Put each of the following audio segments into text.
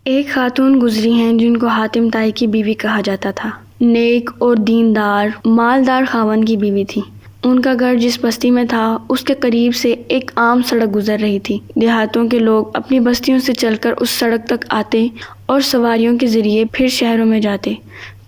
ایک خاتون گزری ہیں جن کو حاتم طائی کی بیوی کہا جاتا تھا۔ نیک اور دیندار مالدار خاوند کی بیوی تھی۔ ان کا گھر جس بستی میں تھا اس کے قریب سے ایک عام سڑک گزر رہی تھی۔ دیہاتوں کے لوگ اپنی بستیوں سے چل کر اس سڑک تک آتے اور سواریوں کے ذریعے پھر شہروں میں جاتے۔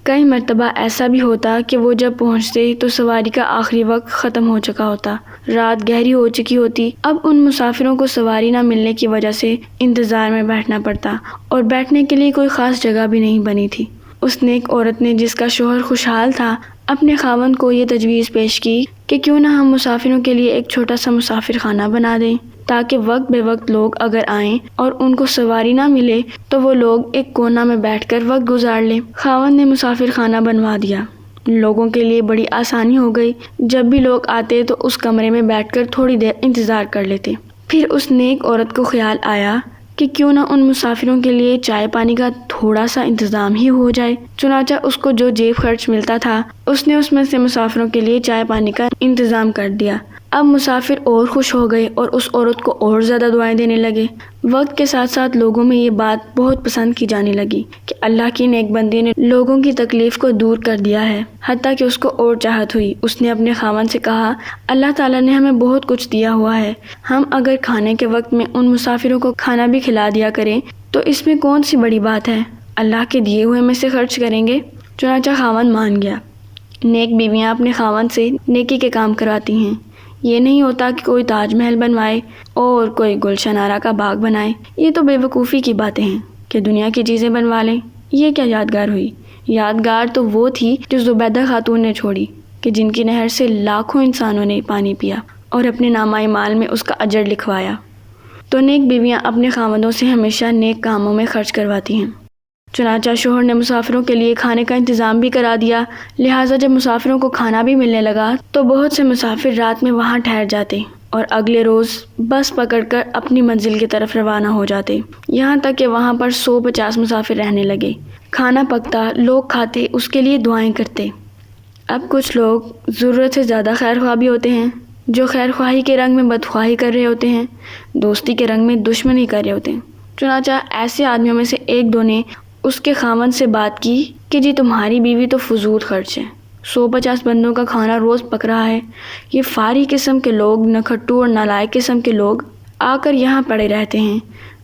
کئی مرتبہ ایسا بھی ہوتا کہ وہ جب پہنچتے تو سواری کا آخری وقت ختم ہو چکا ہوتا، رات گہری ہو چکی ہوتی۔ اب ان مسافروں کو سواری نہ ملنے کی وجہ سے انتظار میں بیٹھنا پڑتا اور بیٹھنے کے لیے کوئی خاص جگہ بھی نہیں بنی تھی۔ اس نیک عورت نے، جس کا شوہر خوشحال تھا، اپنے خاوند کو یہ تجویز پیش کی کہ کیوں نہ ہم مسافروں کے لیے ایک چھوٹا سا مسافر خانہ بنا دیں، تاکہ وقت بے وقت لوگ اگر آئیں اور ان کو سواری نہ ملے تو وہ لوگ ایک کونا میں بیٹھ کر وقت گزار لیں۔ خاوند نے مسافر خانہ بنوا دیا۔ لوگوں کے لیے بڑی آسانی ہو گئی۔ جب بھی لوگ آتے تو اس کمرے میں بیٹھ کر تھوڑی دیر انتظار کر لیتے۔ پھر اس نیک عورت کو خیال آیا کہ کیوں نہ ان مسافروں کے لیے چائے پانی کا تھوڑا سا انتظام ہی ہو جائے۔ چنانچہ اس کو جو جیب خرچ ملتا تھا اس نے اس میں سے مسافروں کے لیے چائے پانی کا انتظام کر دیا۔ اب مسافر اور خوش ہو گئے اور اس عورت کو اور زیادہ دعائیں دینے لگے۔ وقت کے ساتھ ساتھ لوگوں میں یہ بات بہت پسند کی جانے لگی کہ اللہ کی نیک بندی نے لوگوں کی تکلیف کو دور کر دیا ہے، حتیٰ کہ اس کو اور چاہت ہوئی۔ اس نے اپنے خاوند سے کہا، اللہ تعالیٰ نے ہمیں بہت کچھ دیا ہوا ہے، ہم اگر کھانے کے وقت میں ان مسافروں کو کھانا بھی کھلا دیا کریں تو اس میں کون سی بڑی بات ہے، اللہ کے دیے ہوئے میں سے خرچ کریں گے۔ چنانچہ خاوند مان گیا۔ نیک بیویاں اپنے خاوند سے نیکی کے کام کرواتی ہیں۔ یہ نہیں ہوتا کہ کوئی تاج محل بنوائے اور کوئی گلشن آرا کا باغ بنائے۔ یہ تو بے وقوفی کی باتیں ہیں کہ دنیا کی چیزیں بنوا لیں۔ یہ کیا یادگار ہوئی؟ یادگار تو وہ تھی جو زبیدہ خاتون نے چھوڑی کہ جن کی نہر سے لاکھوں انسانوں نے پانی پیا اور اپنے نامہ مال میں اس کا اجر لکھوایا۔ تو نیک بیویاں اپنے خاوندوں سے ہمیشہ نیک کاموں میں خرچ کرواتی ہیں۔ چنانچہ شوہر نے مسافروں کے لیے کھانے کا انتظام بھی کرا دیا، لہٰذا جب مسافروں کو کھانا بھی ملنے لگا تو بہت سے مسافر رات میں وہاں ٹھہر جاتے اور اگلے روز بس پکڑ کر اپنی منزل کی طرف روانہ ہو جاتے، یہاں تک کہ وہاں پر 150 مسافر رہنے لگے۔ کھانا پکتا، لوگ کھاتے، اس کے لیے دعائیں کرتے۔ اب کچھ لوگ ضرورت سے زیادہ خیر خواہ بھی ہوتے ہیں، جو خیر خواہی کے رنگ میں بدخواہی کر رہے ہوتے ہیں، دوستی کے رنگ میں دشمنی کر رہے ہوتے ہیں۔ چنانچہ ایسے آدمیوں میں سے ایک دو نے اس کے خاوند سے بات کی کہ جی تمہاری بیوی تو فضول خرچ ہے، 150 بندوں کا کھانا روز پک رہا ہے، یہ فاری قسم کے لوگ، نکھٹو اور نالائق قسم کے لوگ آ کر یہاں پڑے رہتے ہیں،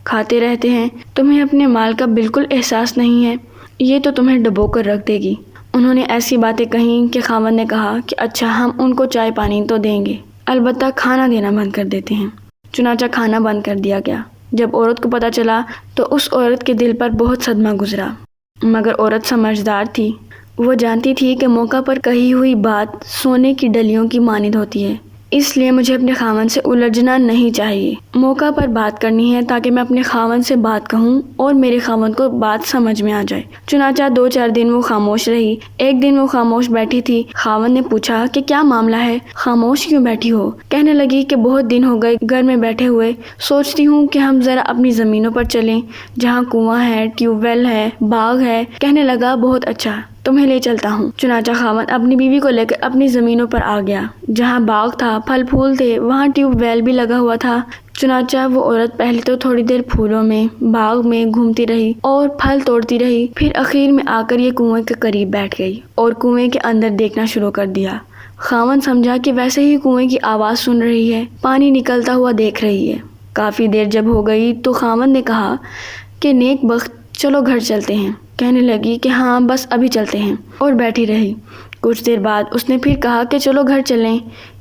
کھاتے رہتے ہیں، تمہیں اپنے مال کا بالکل احساس نہیں ہے، یہ تو تمہیں ڈبو کر رکھ دے گی۔ انہوں نے ایسی باتیں کہیں کہ خاوند نے کہا کہ اچھا ہم ان کو چائے پانی تو دیں گے، البتہ کھانا دینا بند کر دیتے ہیں۔ چنانچہ کھانا بند کر دیا گیا۔ جب عورت کو پتہ چلا تو اس عورت کے دل پر بہت صدمہ گزرا، مگر عورت سمجھدار تھی۔ وہ جانتی تھی کہ موقع پر کہی ہوئی بات سونے کی ڈلیوں کی مانند ہوتی ہے، اس لیے مجھے اپنے خاوند سے الجھنا نہیں چاہیے۔ موقع پر بات کرنی ہے تاکہ میں اپنے خاوند سے بات کہوں اور میرے خاوند کو بات سمجھ میں آ جائے۔ چنانچہ 2-4 دن وہ خاموش رہی۔ ایک دن وہ خاموش بیٹھی تھی۔ خاوند نے پوچھا کہ کیا معاملہ ہے، خاموش کیوں بیٹھی ہو؟ کہنے لگی کہ بہت دن ہو گئے گھر میں بیٹھے ہوئے، سوچتی ہوں کہ ہم ذرا اپنی زمینوں پر چلیں، جہاں کنواں ہے، ٹیوب ویل ہے، باغ ہے۔ کہنے لگا بہت اچھا، تمہیں لے چلتا ہوں۔ چنانچہ خاوند اپنی بیوی کو لے کر اپنی زمینوں پر آ گیا، جہاں باغ تھا، پھل پھول تھے، وہاں ٹیوب ویل بھی لگا ہوا تھا۔ چنانچہ وہ عورت پہلے تو تھوڑی دیر پھولوں میں، باغ میں گھومتی رہی اور پھل توڑتی رہی، پھر اخیر میں آ کر یہ کنویں کے قریب بیٹھ گئی اور کنویں کے اندر دیکھنا شروع کر دیا۔ خاوند سمجھا کہ ویسے ہی کنویں کی آواز سن رہی ہے، پانی نکلتا ہوا دیکھ رہی ہے۔ کافی دیر جب ہو گئی تو خاوند نے کہا کہ نیک بخت، چلو گھر چلتے ہیں۔ کہنے لگی کہ ہاں بس ابھی چلتے ہیں، اور بیٹھی رہی۔ کچھ دیر بعد اس نے پھر کہا کہ چلو گھر چلیں۔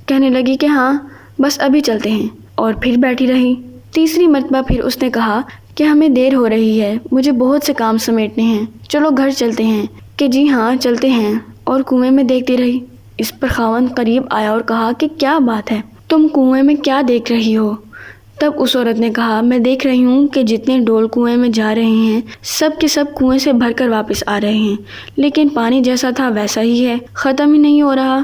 کہنے لگی کہ ہاں بس ابھی چلتے ہیں، اور پھر بیٹھی رہی۔ تیسری مرتبہ پھر اس نے کہا کہ ہمیں دیر ہو رہی ہے، مجھے بہت سے کام سمیٹنے ہیں، چلو گھر چلتے ہیں۔ کہ جی ہاں چلتے ہیں، اور کنویں میں دیکھتی رہی۔ اس پر خاوند قریب آیا اور کہا کہ کیا بات ہے، تم کنویں میں کیا دیکھ رہی ہو؟ تب اس عورت نے کہا میں دیکھ رہی ہوں کہ جتنے ڈول کنویں میں جا رہے ہیں سب کے سب کنویں سے بھر کر واپس آ رہے ہیں، لیکن پانی جیسا تھا ویسا ہی ہے، ختم ہی نہیں ہو رہا۔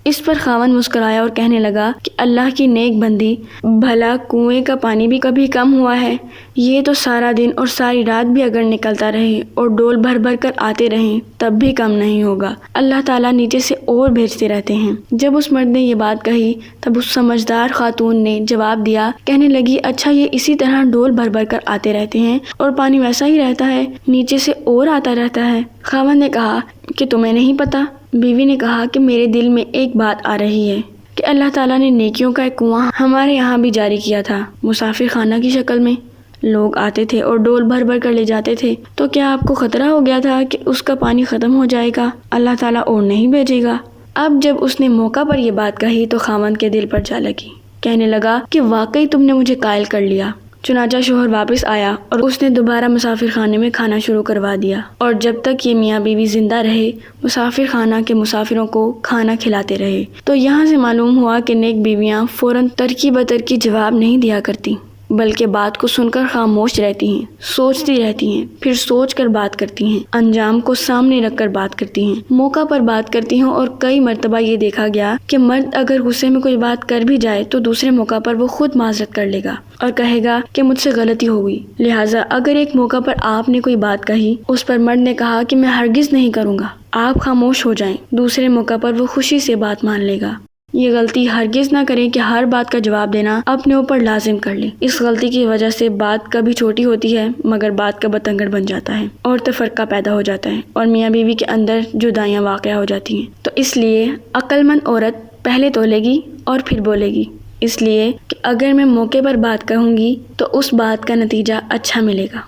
اس پر خاوند مسکرایا اور کہنے لگا کہ اللہ کی نیک بندی، بھلا کنویں کا پانی بھی کبھی کم ہوا ہے؟ یہ تو سارا دن اور ساری رات بھی اگر نکلتا رہے اور ڈول بھر بھر کر آتے رہیں تب بھی کم نہیں ہوگا۔ اللہ تعالیٰ نیچے سے اور بھیجتے رہتے ہیں۔ جب اس مرد نے یہ بات کہی تب اس سمجھدار خاتون نے جواب دیا، کہنے لگی اچھا یہ اسی طرح ڈول بھر بھر کر آتے رہتے ہیں اور پانی ویسا ہی رہتا ہے، نیچے سے اور آتا رہتا ہے؟ خاوند نے کہا کہ تمہیں نہیں پتا؟ بیوی نے کہا کہ میرے دل میں ایک بات آ رہی ہے کہ اللہ تعالیٰ نے نیکیوں کا ایک کنواں ہمارے یہاں بھی جاری کیا تھا، مسافر خانہ کی شکل میں۔ لوگ آتے تھے اور ڈول بھر بھر کر لے جاتے تھے، تو کیا آپ کو خطرہ ہو گیا تھا کہ اس کا پانی ختم ہو جائے گا، اللہ تعالیٰ اور نہیں بھیجے گا؟ اب جب اس نے موقع پر یہ بات کہی تو خاوند کے دل پر جا لگی، کہنے لگا کہ واقعی تم نے مجھے قائل کر لیا۔ چنانچہ شوہر واپس آیا اور اس نے دوبارہ مسافر خانے میں کھانا شروع کروا دیا، اور جب تک یہ میاں بیوی زندہ رہے مسافر خانہ کے مسافروں کو کھانا کھلاتے رہے۔ تو یہاں سے معلوم ہوا کہ نیک بیویاں فوراً ترکی بترکی جواب نہیں دیا کرتی، بلکہ بات کو سن کر خاموش رہتی ہیں، سوچتی رہتی ہیں، پھر سوچ کر بات کرتی ہیں، انجام کو سامنے رکھ کر بات کرتی ہیں، موقع پر بات کرتی ہیں۔ اور کئی مرتبہ یہ دیکھا گیا کہ مرد اگر غصے میں کوئی بات کر بھی جائے تو دوسرے موقع پر وہ خود معذرت کر لے گا اور کہے گا کہ مجھ سے غلطی ہو گئی۔ لہٰذا اگر ایک موقع پر آپ نے کوئی بات کہی، اس پر مرد نے کہا کہ میں ہرگز نہیں کروں گا، آپ خاموش ہو جائیں، دوسرے موقع پر وہ خوشی سے بات مان لے گا۔ یہ غلطی ہرگز نہ کریں کہ ہر بات کا جواب دینا اپنے اوپر لازم کر لیں۔ اس غلطی کی وجہ سے بات کبھی چھوٹی ہوتی ہے مگر بات کا بتنگڑ بن جاتا ہے اور تفرقہ پیدا ہو جاتا ہے اور میاں بیوی کے اندر جدائیاں واقع ہو جاتی ہیں۔ تو اس لیے عقل مند عورت پہلے تولے گی اور پھر بولے گی، اس لیے کہ اگر میں موقع پر بات کہوں گی تو اس بات کا نتیجہ اچھا ملے گا۔